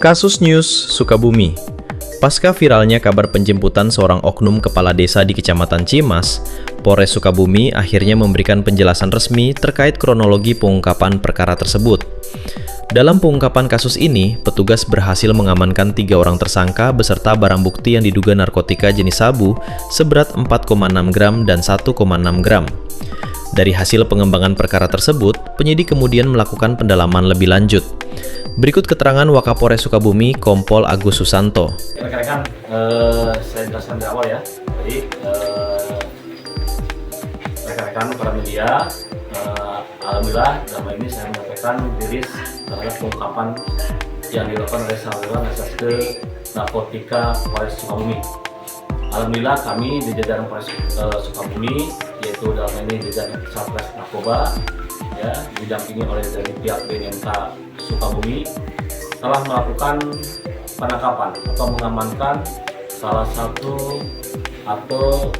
Kasus News Sukabumi. Pasca viralnya kabar penjemputan seorang oknum kepala desa di Kecamatan Cimas, Polres Sukabumi akhirnya memberikan penjelasan resmi terkait kronologi pengungkapan perkara tersebut. Dalam pengungkapan kasus ini, petugas berhasil mengamankan 3 orang tersangka beserta barang bukti yang diduga narkotika jenis sabu seberat 4,6 gram dan 1,6 gram. Dari hasil pengembangan perkara tersebut, penyidik kemudian melakukan pendalaman lebih lanjut. Berikut keterangan Wakapolres Sukabumi, Kompol Agus Susanto. Rekan-rekan, saya jelaskan dari awal ya. Jadi, rekan-rekan para media, alhamdulillah dalam ini saya menyampaikan rilis terhadap pengungkapan yang dilakukan oleh Saudara Reserse Narkotika Polres Sukabumi. Alhamdulillah kami di jajaran Polres Sukabumi, yaitu dalam ini jajaran Satres Narkoba, ya, didampingi oleh dari pihak BNK Sukabumi, telah melakukan penangkapan atau mengamankan salah satu atau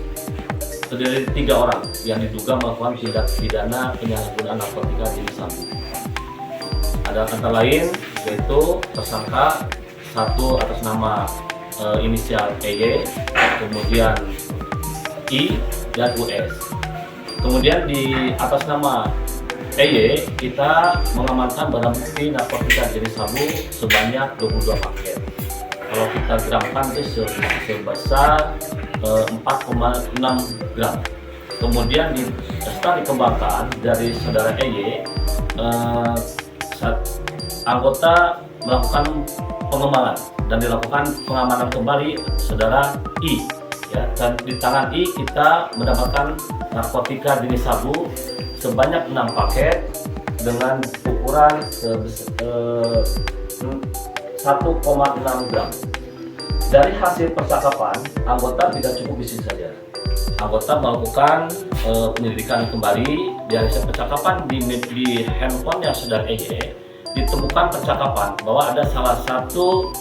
terdiri 3 orang yang diduga melakukan tindak pidana penyalahgunaan narkotika jenis sabu. Ada antara lain yaitu tersangka satu atas nama inisial EY, kemudian I dan US. Kemudian di atas nama EY kita mengamankan barang bukti narkotika jenis sabu sebanyak 22 paket. Kalau kita gramkan itu sebesar 4,6 gram. Kemudian setelah dikembangkan dari saudara EY, anggota melakukan pengembangan dan dilakukan pengamanan kembali saudara I. Ya, dan di tangan I kita mendapatkan narkotika jenis sabu sebanyak 6 paket dengan ukuran 1,6 gram. Dari hasil percakapan, anggota tidak cukup di sini saja. Anggota melakukan penyelidikan kembali. Di hasil percakapan di handphonenya saudara EY ditemukan percakapan bahwa ada salah satu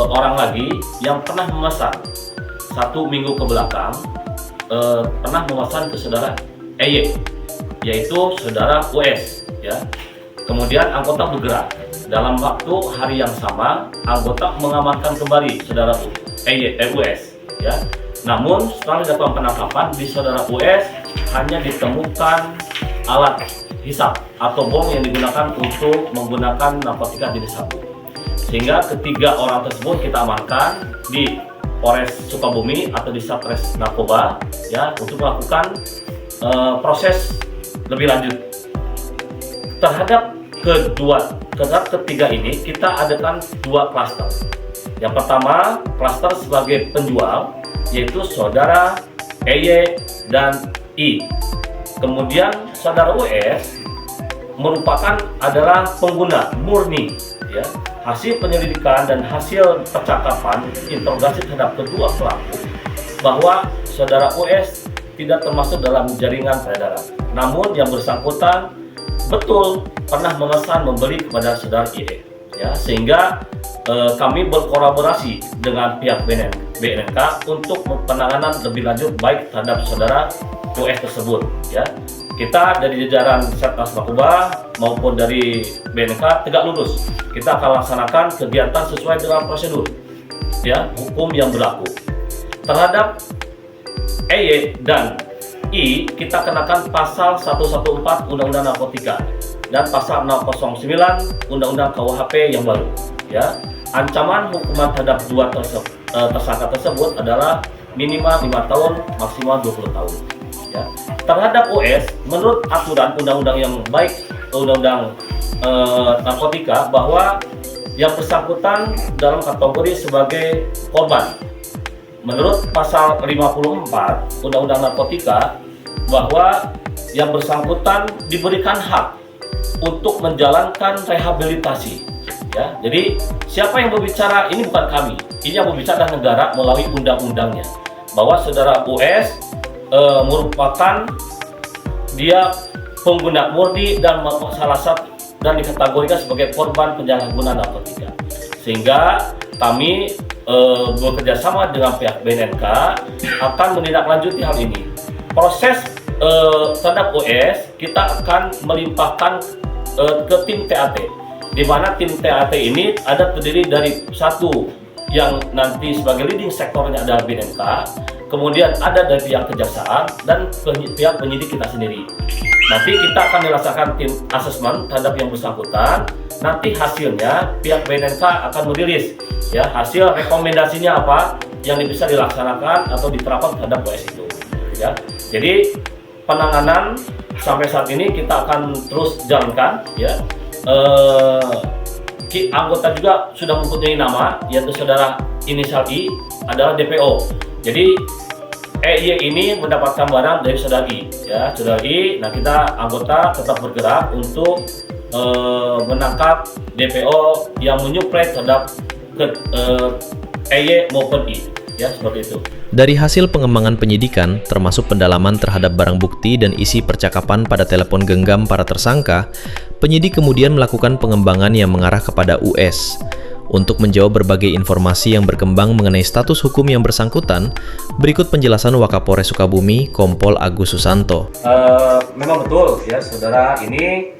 orang lagi yang pernah memesan 1 minggu ke belakang, pernah memesan ke saudara EY, yaitu saudara US, ya. Kemudian anggota bergerak dalam waktu hari yang sama, anggota mengamankan kembali saudara US, ya. Namun setelah dilakukan penangkapan di saudara US hanya ditemukan alat hisap atau bom yang digunakan untuk menggunakan narkotika jenis sabu. Sehingga ketiga orang tersebut kita amankan di Polres Sukabumi atau di Satres Narkoba, ya, untuk melakukan proses lebih lanjut. Terhadap ketiga ini kita adakan 2 klaster. Yang pertama, klaster sebagai penjual, yaitu saudara EY dan I. Kemudian saudara US merupakan adalah pengguna murni, ya. Hasil penyelidikan dan hasil percakapan interogasi terhadap kedua pelaku bahwa saudara US tidak termasuk dalam jaringan peredaran. Namun yang bersangkutan betul pernah memesan membeli kepada saudara IE, ya, sehingga kami berkolaborasi dengan pihak BNK untuk penanganan lebih lanjut baik terhadap saudara US tersebut, ya. Kita dari jajaran Satgas Narkoba maupun dari BNK tegak lurus. Kita akan laksanakan kegiatan sesuai dengan prosedur, ya, hukum yang berlaku. Terhadap EY dan I kita kenakan pasal 114 Undang-Undang Narkotika dan pasal 609 Undang-Undang KUHP yang baru, ya. Ancaman hukuman terhadap 2 tersangka tersebut adalah minimal 5 tahun, maksimal 20 tahun. Ya. Terhadap US, menurut aturan undang-undang yang baik, undang-undang narkotika, bahwa yang bersangkutan dalam kategori sebagai korban. Menurut pasal 54 Undang-Undang Narkotika, bahwa yang bersangkutan diberikan hak untuk menjalankan rehabilitasi. Ya, jadi siapa yang berbicara ini bukan kami, ini yang berbicara negara melalui undang-undangnya. Bahwa saudara US merupakan dia pengguna murni dan salah satu dan dikategorikan sebagai korban penyalahgunaan narkotika. Sehingga kami bekerjasama dengan pihak BNK akan menindaklanjuti hal ini. Proses terhadap US kita akan melimpahkan ke tim TAT di mana tim TAT ini ada terdiri dari satu yang nanti sebagai leading sektornya adalah BNK, kemudian ada dari pihak kejaksaan dan pihak penyidik kita sendiri. Nanti kita akan melaksanakan tim asesmen terhadap yang bersangkutan. Nanti hasilnya pihak BNK akan merilis ya hasil rekomendasinya apa yang bisa dilaksanakan atau diterapkan terhadap OS itu. Ya, jadi penanganan sampai saat ini kita akan terus jalankan ya. Anggota juga sudah mempunyai nama, yaitu saudara inisial I adalah DPO. Jadi EY ini mendapatkan barang dari saudara I ya, saudara I. Nah, kita anggota tetap bergerak untuk menangkap DPO yang menyuplai terhadap EY maupun I ya, seperti itu. Dari hasil pengembangan penyidikan, termasuk pendalaman terhadap barang bukti dan isi percakapan pada telepon genggam para tersangka, penyidik kemudian melakukan pengembangan yang mengarah kepada US. Untuk menjawab berbagai informasi yang berkembang mengenai status hukum yang bersangkutan, berikut penjelasan Wakapolres Sukabumi, Kompol Agus Susanto. Memang betul ya, saudara, ini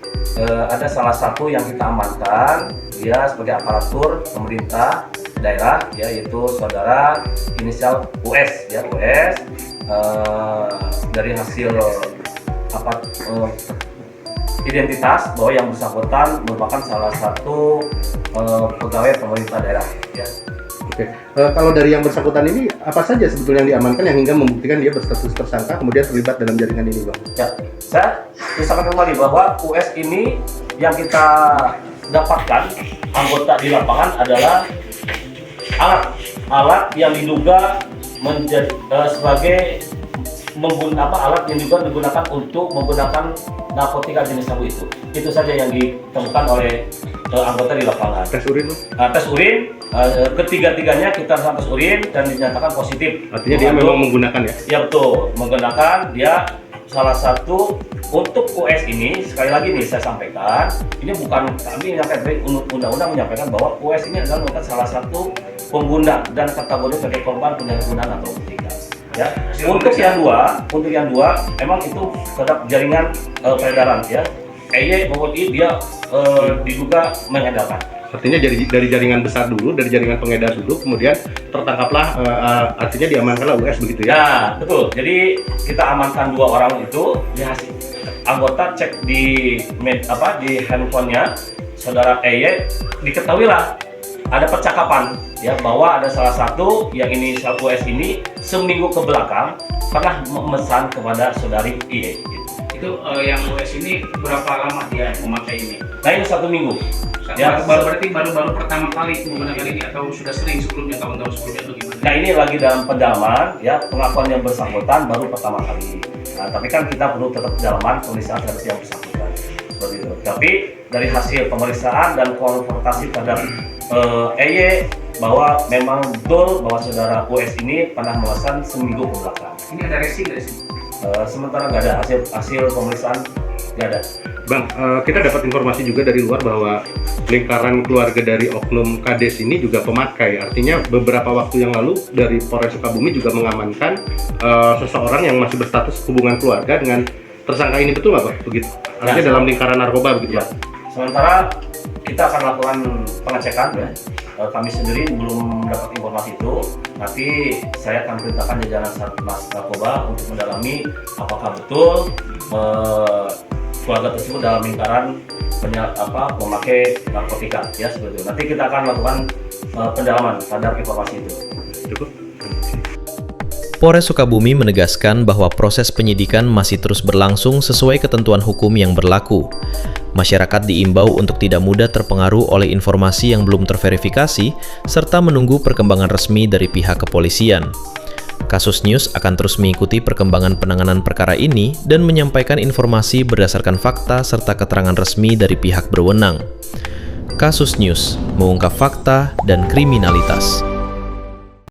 ada salah satu yang kita amankan, dia sebagai aparatur pemerintah daerah, ya, yaitu saudara inisial US, ya, US. Dari hasil identitas bahwa yang bersangkutan merupakan salah satu pegawai pemerintah daerah, ya. Oke, kalau dari yang bersangkutan ini apa saja sebetulnya yang diamankan yang hingga membuktikan dia berstatus tersangka kemudian terlibat dalam jaringan ini, Bang? Ya, saya sampaikan kembali bahwa US ini yang kita dapatkan anggota di lapangan adalah alat yang diduga menjadi sebagai alat yang juga digunakan untuk menggunakan narkotika jenis sabu itu. Itu saja yang ditemukan oleh anggota di lapangan. Tes urin, tes urin, ketiga-tiganya kita tes urin dan dinyatakan positif. Artinya dia memang menggunakan, ya? Ya, betul, menggunakan. Dia salah satu untuk US ini, sekali lagi nih saya sampaikan, ini bukan kami menyampaikan, undang-undang menyampaikan bahwa US ini adalah merupakan salah satu pengguna dan kategori sebagai korban penyalahgunaan narkotika. Ya, untuk yang dua, emang itu terhadap jaringan peredaran, ya. EY maupun I dia diduga mengedarkan. Artinya dari jaringan besar dulu, dari jaringan pengedar dulu, kemudian tertangkaplah, artinya diamankanlah US begitu, ya? Ya, betul. Jadi kita amankan 2 orang itu, hasil anggota cek di handphonenya saudara EY, diketahuilah ada percakapan, ya, bahwa ada salah satu yang inisial US ini seminggu ke belakang pernah memesan kepada saudari IE. Itu yang US ini berapa lama dia memakai ini? Nah, ini 1 minggu. Ya, berarti baru pertama kali menggunakan ini atau sudah sering sebelumnya, tahun-tahun sebelumnya, atau gimana? Nah, ini lagi dalam pendalaman, ya, pengakuan yang bersangkutan baru pertama kali. Nah, tapi kan kita perlu tetap pendalaman pemeriksaan terhadap yang bersangkutan. Seperti itu. Tapi dari hasil pemeriksaan dan konfrontasi terhadap EY bahwa memang betul bahwa saudara US ini pernah memesan seminggu ke belakang. Ini ada resi nggak sih? Sementara nggak ada hasil pemeriksaan, nggak ada. Bang, kita dapat informasi juga dari luar bahwa lingkaran keluarga dari oknum Kades ini juga pemakai. Artinya beberapa waktu yang lalu dari Polres Sukabumi juga mengamankan seseorang yang masih berstatus hubungan keluarga dengan tersangka ini, betul nggak, Pak? Begitu. Artinya Ya, dalam lingkaran narkoba begitu, Ya. Pak? Sementara kita akan lakukan pengecekan, ya. Kami sendiri belum dapat informasi itu. Nanti saya akan perintahkan jajaran Satgas Narkoba untuk mendalami apakah betul keluarga tersebut dalam lingkaran memakai narkotika, ya, seperti itu. Nanti kita akan lakukan pendalaman terhadap informasi itu. Cukup. Polres Sukabumi menegaskan bahwa proses penyidikan masih terus berlangsung sesuai ketentuan hukum yang berlaku. Masyarakat diimbau untuk tidak mudah terpengaruh oleh informasi yang belum terverifikasi, serta menunggu perkembangan resmi dari pihak kepolisian. Kasus News akan terus mengikuti perkembangan penanganan perkara ini dan menyampaikan informasi berdasarkan fakta serta keterangan resmi dari pihak berwenang. Kasus News, mengungkap fakta dan kriminalitas.